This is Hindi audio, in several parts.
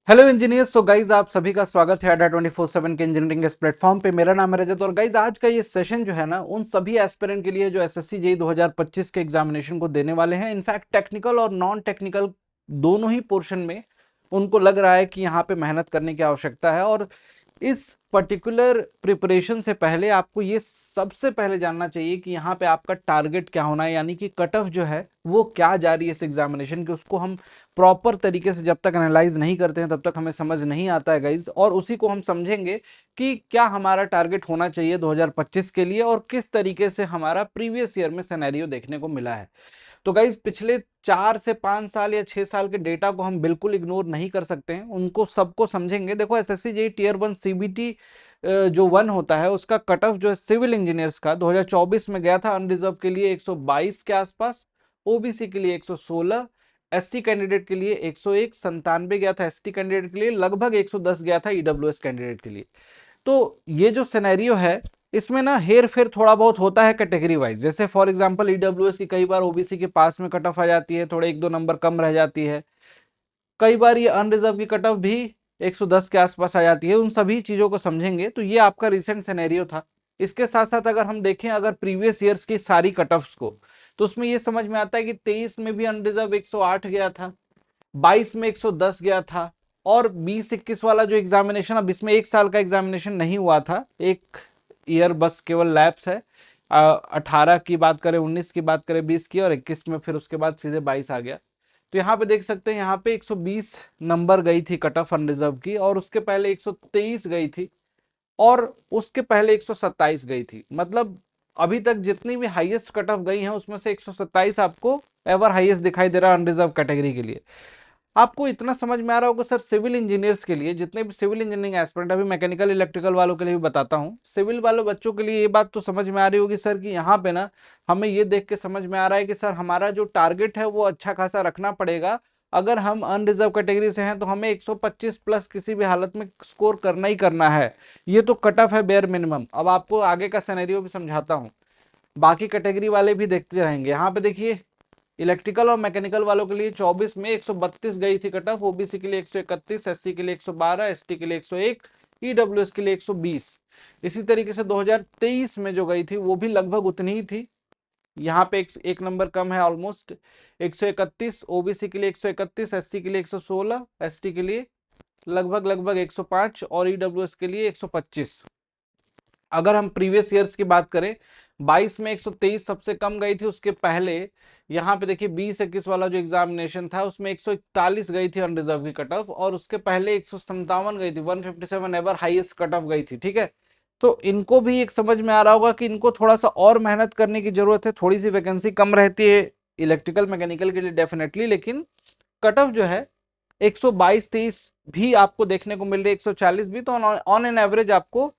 Hello engineers. तो गाइज आप सभी का स्वागत है अड्डा 24/7 के इंजीनियरिंग इस प्लेटफॉर्म पे। मेरा नाम है रजत और गाइज आज का ये सेशन जो है ना उन सभी एस्पिरेंट के लिए जो एसएससी जेईई 2025 के एग्जामिनेशन को देने वाले हैं। इनफैक्ट टेक्निकल और नॉन टेक्निकल दोनों ही पोर्शन में उनको लग रहा है कि यहाँ पे मेहनत करने की आवश्यकता है। और इस पर्टिकुलर प्रिपरेशन से पहले आपको ये सबसे पहले जानना चाहिए कि यहाँ पे आपका टारगेट क्या होना है, यानी कि कट ऑफ जो है वो क्या जा रही है इस एग्जामिनेशन की। उसको हम प्रॉपर तरीके से जब तक एनालाइज नहीं करते हैं तब तक हमें समझ नहीं आता है गाइज, और उसी को हम समझेंगे कि क्या हमारा टारगेट होना चाहिए 2025 के लिए और किस तरीके से हमारा प्रीवियस ईयर में सिनेरियो देखने को मिला है। तो गाइज पिछले 4 से 5 साल या 6 साल के डेटा को हम बिल्कुल इग्नोर नहीं कर सकते हैं, उनको सबको समझेंगे। देखो एसएससी जेईई टीयर 1 सीबीटी जो 1 होता है उसका कट ऑफ जो है सिविल इंजीनियर्स का 2024 में गया था अनरिजर्व के लिए 122 के आसपास, ओबीसी के लिए 116, एससी कैंडिडेट के लिए 101, 97 गया था एसटी कैंडिडेट के लिए, लगभग 110 गया था ईडब्ल्यूएस कैंडिडेट के लिए। तो ये जो सिनेरियो है इसमें ना हेर फेर थोड़ा बहुत होता है कैटेगरी वाइज। जैसे फॉर एग्जांपल ईडब्ल्यूएस की कई बार ओबीसी के पास में कट ऑफ आ जाती है, थोड़े 1-2 नंबर कम रह जाती है। कई बार ये अनरिजर्व की कट ऑफ भी 110 के आसपास आ जाती है। उन सभी चीजों को समझेंगे। तो ये आपका रिसेंट सिनेरियो था। इसके साथ साथ अगर हम देखें अगर प्रीवियस ईयर्स की सारी कट ऑफ्स को, तो उसमें ये समझ में आता है कि 23 में भी अनरिजर्व 108 गया था, 22 में 110 गया था, और 20-21 वाला जो एग्जामिनेशन, अब इसमें 1 साल का एग्जामिनेशन नहीं हुआ था, एक ईयर बस केवल लैप्स है। 18 की बात करें, 19 की बात करें, 20 की, और 21 में फिर उसके बाद सीधे 22 आ गया। तो यहाँ पे देख सकते हैं यहाँ पे 120 नंबर गई थी कट ऑफ अनरिजर्व की, और उसके पहले 123 गई थी, और उसके पहले 127 गई थी। मतलब अभी तक जितनी भी हाईएस्ट कट ऑफ गई हैं उसमें से 127 आपको एवर हाईएस्ट दिखाई दे रहा है अनरिजर्व कैटेगरी के लिए। आपको इतना समझ में आ रहा होगा सर, सिविल इंजीनियर्स के लिए जितने भी सिविल इंजीनियरिंग एस्पिरेंट, अभी मैकेनिकल इलेक्ट्रिकल वालों के लिए भी बताता हूँ, सिविल वालों बच्चों के लिए ये बात तो समझ में आ रही होगी सर कि यहाँ पे ना हमें ये देख के समझ में आ रहा है कि सर हमारा जो टारगेट है वो अच्छा खासा रखना पड़ेगा। अगर हम अनरिजर्व कैटेगरी से हैं तो हमें 125 प्लस किसी भी हालत में स्कोर करना ही करना है। ये तो कट ऑफ है बेयर मिनिमम। अब आपको आगे का सिनेरियो भी समझाता हूँ, बाकी कैटेगरी वाले भी देखते रहेंगे। यहाँ पे देखिए इलेक्ट्रिकल और मैकेनिकल वालों के लिए 24 में 132 गई थी कट ऑफ, ओबीसी के लिए 131, एससी के लिए 112, एसटी के लिए 101, ईडब्ल्यूएस के लिए 120। इसी तरीके से 2023 में जो गई थी वो भी लगभग उतनी ही थी। यहाँ पे एक नंबर कम है ऑलमोस्ट, 131, ओबीसी के लिए 131, एससी के लिए 116, एसटी के लिए लगभग लगभग 105, और ईडब्ल्यूएस के लिए 125। अगर हम प्रीवियस ईयर्स की बात करें, 22 में 123 सबसे कम गई थी। उसके पहले यहाँ पे देखिए 20-21 वाला जो एग्जामिनेशन था उसमें 141 गई थी अनरिजर्व की कट ऑफ, और उसके पहले 157 गई थी, 157 एवर हाईएस्ट कट ऑफ गई थी। ठीक है, तो इनको भी एक समझ में आ रहा होगा कि इनको थोड़ा सा और मेहनत करने की जरूरत है। थोड़ी सी वैकेंसी कम रहती है इलेक्ट्रिकल मैकेनिकल के लिए डेफिनेटली, लेकिन कट ऑफ जो है 122-23 भी आपको देखने को मिल रही है, 140 भी। तो ऑन एन एवरेज आपको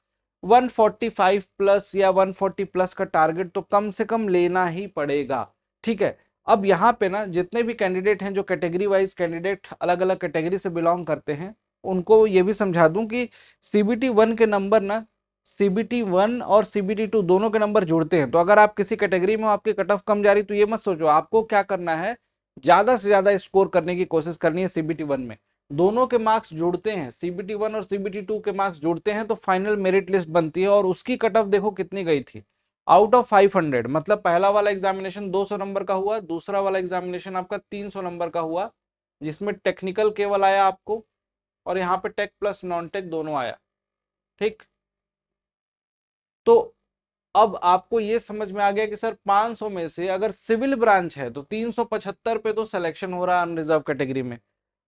145 प्लस या 140 प्लस का टारगेट तो कम से कम लेना ही पड़ेगा। ठीक है, अब यहाँ पे ना जितने भी कैंडिडेट हैं, जो कैटेगरी वाइज कैंडिडेट अलग अलग कैटेगरी से बिलोंग करते हैं, उनको ये भी समझा दूं कि सीबीटी 1 के नंबर ना सीबीटी 1 और सीबीटी 2 दोनों के नंबर जुड़ते हैं। तो अगर आप किसी कैटेगरी में हो, आपकी कट ऑफ कम जा रही, तो ये मत सोचो आपको क्या करना है, ज्यादा से ज्यादा स्कोर करने की कोशिश करनी है सीबीटी 1 में। दोनों के मार्क्स जुड़ते हैं, सीबीटी 1 और सीबीटी 2 के मार्क्स जुड़ते हैं तो फाइनल मेरिट लिस्ट बनती है। और उसकी कट ऑफ देखो कितनी गई थी, आउट ऑफ 500। मतलब पहला वाला एग्जामिनेशन 200 नंबर का हुआ, दूसरा वाला एग्जामिनेशन आपका 300 नंबर का हुआ, जिसमें टेक्निकल केवल आया आपको, और यहाँ पे टेक प्लस नॉन टेक दोनों आया। ठीक, तो अब आपको ये समझ में आ गया कि सर 500 में से अगर सिविल ब्रांच है तो 375 पे तो सिलेक्शन हो रहा है अनरिजर्व कैटेगरी में।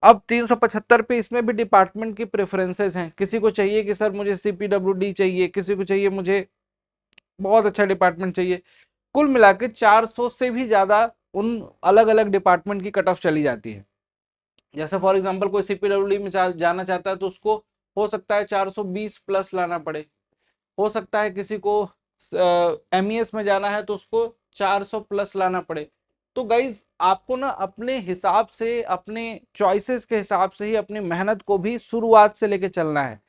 अब 375 पे इसमें भी डिपार्टमेंट की प्रेफरेंसेस हैं। किसी को चाहिए कि सर मुझे सीपीडब्ल्यूडी चाहिए, किसी को चाहिए मुझे बहुत अच्छा डिपार्टमेंट चाहिए। कुल मिला के 400 से भी ज्यादा उन अलग अलग डिपार्टमेंट की कट ऑफ चली जाती है। जैसे फॉर एग्जांपल कोई सीपीडब्ल्यूडी में जाना चाहता है तो उसको हो सकता है 420 प्लस लाना पड़े। हो सकता है किसी को एमईएस में जाना है तो उसको 400 प्लस लाना पड़े। तो गाइज आपको ना अपने हिसाब से, अपने चॉइसेस के हिसाब से ही अपनी मेहनत को भी शुरुआत से लेके चलना है।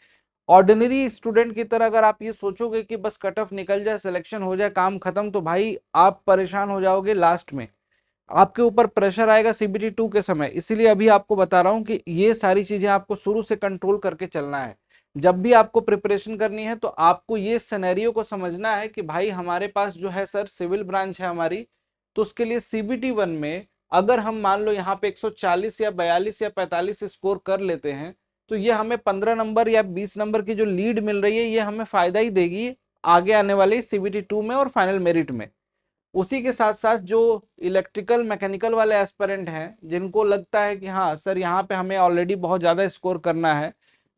ऑर्डिनरी स्टूडेंट की तरह अगर आप ये सोचोगे कि बस कट ऑफ निकल जाए, सिलेक्शन हो जाए, काम खत्म, तो भाई आप परेशान हो जाओगे लास्ट में। आपके ऊपर प्रेशर आएगा सीबीटी 2 के समय। इसीलिए अभी आपको बता रहा हूं कि ये सारी चीजें आपको शुरू से कंट्रोल करके चलना है। जब भी आपको प्रिपरेशन करनी है तो आपको ये सिनेरियो को समझना है कि भाई हमारे पास जो है सर सिविल ब्रांच है हमारी, तो उसके लिए सीबीटी 1 में अगर हम मान लो यहाँ पे 140 या 42 या 45 स्कोर कर लेते हैं, तो ये हमें 15 नंबर या 20 नंबर की जो लीड मिल रही है ये हमें फायदा ही देगी आगे आने वाले सीबीटी 2 में और फाइनल मेरिट में। उसी के साथ साथ जो इलेक्ट्रिकल मैकेनिकल वाले एस्पिरेंट हैं जिनको लगता है कि हाँ सर यहाँ पे हमें ऑलरेडी बहुत ज्यादा स्कोर करना है,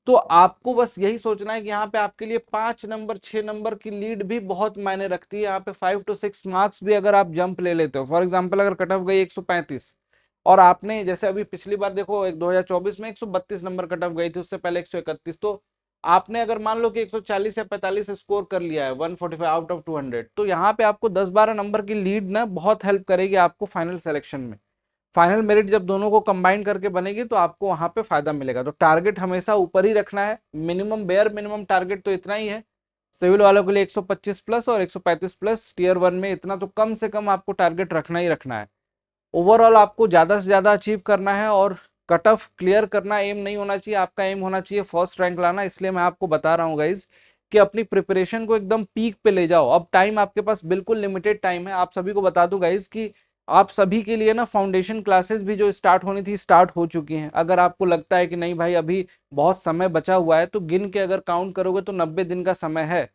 तो आपको बस यही सोचना है कि यहाँ पे आपके लिए 5 नंबर 6 नंबर की लीड भी बहुत मायने रखती है। यहाँ पे 5 to 6 मार्क्स भी अगर आप जंप ले लेते हो, फॉर एग्जाम्पल अगर कट ऑफ गई 135 और आपने जैसे अभी पिछली बार देखो 2024 में 132 नंबर कट ऑफ गई थी, उससे पहले 131, तो आपने अगर मान लो कि 140 या 45 स्कोर कर लिया है 145 आउट ऑफ 200, तो यहाँ पे आपको 10-12 नंबर की लीड ना बहुत हेल्प करेगी आपको फाइनल सिलेक्शन में। फाइनल मेरिट जब दोनों को कंबाइन करके बनेगी तो आपको वहां पे फायदा मिलेगा। तो टारगेट हमेशा ऊपर ही रखना है, मिनिमम बेयर मिनिमम टारगेट तो इतना ही है सिविल वालों के लिए 125 प्लस और 135 प्लस टीयर 1 में, इतना तो कम से कम आपको टारगेट रखना ही रखना है। ओवरऑल आपको ज्यादा से ज्यादा अचीव करना है और कट ऑफ क्लियर करना एम नहीं होना चाहिए, आपका एम होना चाहिए फर्स्ट रैंक लाना। इसलिए मैं आपको बता रहा हूँ गाइज कि अपनी प्रिपरेशन को एकदम पीक पे ले जाओ। अब टाइम आपके पास बिल्कुल लिमिटेड टाइम है। आप सभी को बता दूं गाइज कि आप सभी के लिए ना फाउंडेशन क्लासेस भी जो स्टार्ट होनी थी स्टार्ट हो चुकी हैं। अगर आपको लगता है कि नहीं भाई अभी बहुत समय बचा हुआ है, तो गिन के अगर काउंट करोगे तो 90 दिन का समय है।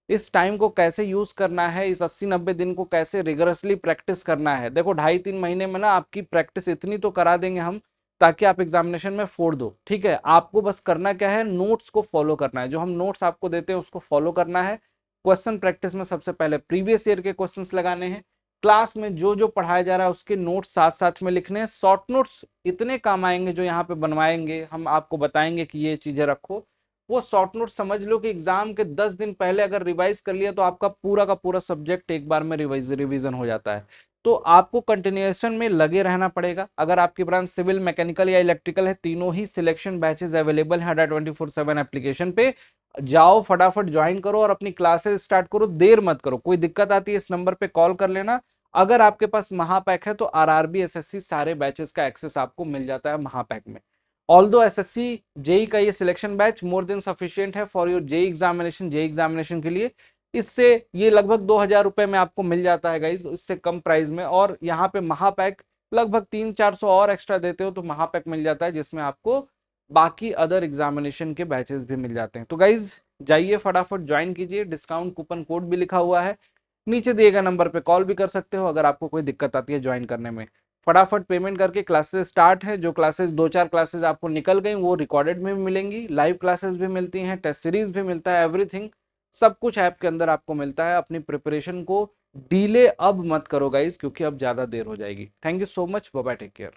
इस टाइम को कैसे यूज करना है, इस 80-90 दिन को कैसे रिगरसली प्रैक्टिस करना है। देखो 2.5-3 महीने में ना आपकी प्रैक्टिस इतनी तो करा देंगे हम ताकि आप एग्जामिनेशन में फोड़ दो। ठीक है, आपको बस करना क्या है, नोट्स को फॉलो करना है। जो हम नोट्स आपको देते हैं उसको फॉलो करना है। क्वेश्चन प्रैक्टिस में सबसे पहले प्रीवियस ईयर के क्वेश्चंस लगाने हैं। क्लास में जो जो पढ़ाया जा रहा है उसके नोट्स साथ साथ में लिखने हैं। शॉर्ट नोट्स इतने काम आएंगे जो यहाँ पे बनवाएंगे, हम आपको बताएंगे कि ये चीजें रखो। वो शॉर्ट नोट समझ लो कि एग्जाम के 10 दिन पहले अगर रिवाइज कर लिया तो आपका पूरा का पूरा सब्जेक्ट एक बार में रिवीजन हो जाता है। तो आपको कंटिन्यूएशन में लगे रहना पड़ेगा। अगर आपकी ब्रांच सिविल मैकेनिकल या इलेक्ट्रिकल है, तीनों ही सिलेक्शन बैचेस अवेलेबल है अड्डा 24/7 एप्लीकेशन पे। जाओ फटाफट ज्वाइन करो और अपनी क्लासेस स्टार्ट करो, देर मत करो। कोई दिक्कत आती है इस नंबर पे कॉल कर लेना। अगर आपके पास महापैक है तो आरआरबी एसएससी सारे बैचेस का एक्सेस आपको मिल जाता है महापैक में। ऑल्दो एसएससी जेई का ये selection batch more than sufficient है फॉर योर जेई एग्जामिनेशन के लिए। इससे ये लगभग 2,000 रुपए में आपको मिल जाता है गाइज, इससे कम प्राइस में। और यहाँ पे महापैक लगभग 300-400 और एक्स्ट्रा देते हो तो महापैक मिल जाता है जिसमें आपको बाकी अदर एग्जामिनेशन के बैचेस भी मिल जाते हैं। तो गाइज जाइए फटाफट ज्वाइन कीजिए, डिस्काउंट कूपन कोड भी लिखा हुआ है, नीचे दिए गए नंबर पे कॉल भी कर सकते हो अगर आपको कोई दिक्कत आती है ज्वाइन करने में। फटाफट पेमेंट करके क्लासेस स्टार्ट है। जो क्लासेस 2-4 क्लासेस आपको निकल गई वो रिकॉर्डेड में भी मिलेंगी, लाइव क्लासेस भी मिलती हैं, टेस्ट सीरीज भी मिलता है, एवरीथिंग सब कुछ ऐप के अंदर आपको मिलता है। अपनी प्रिपरेशन को डीले अब मत करो गाइज, क्योंकि अब ज्यादा देर हो जाएगी। Thank you so much, bye bye, take care.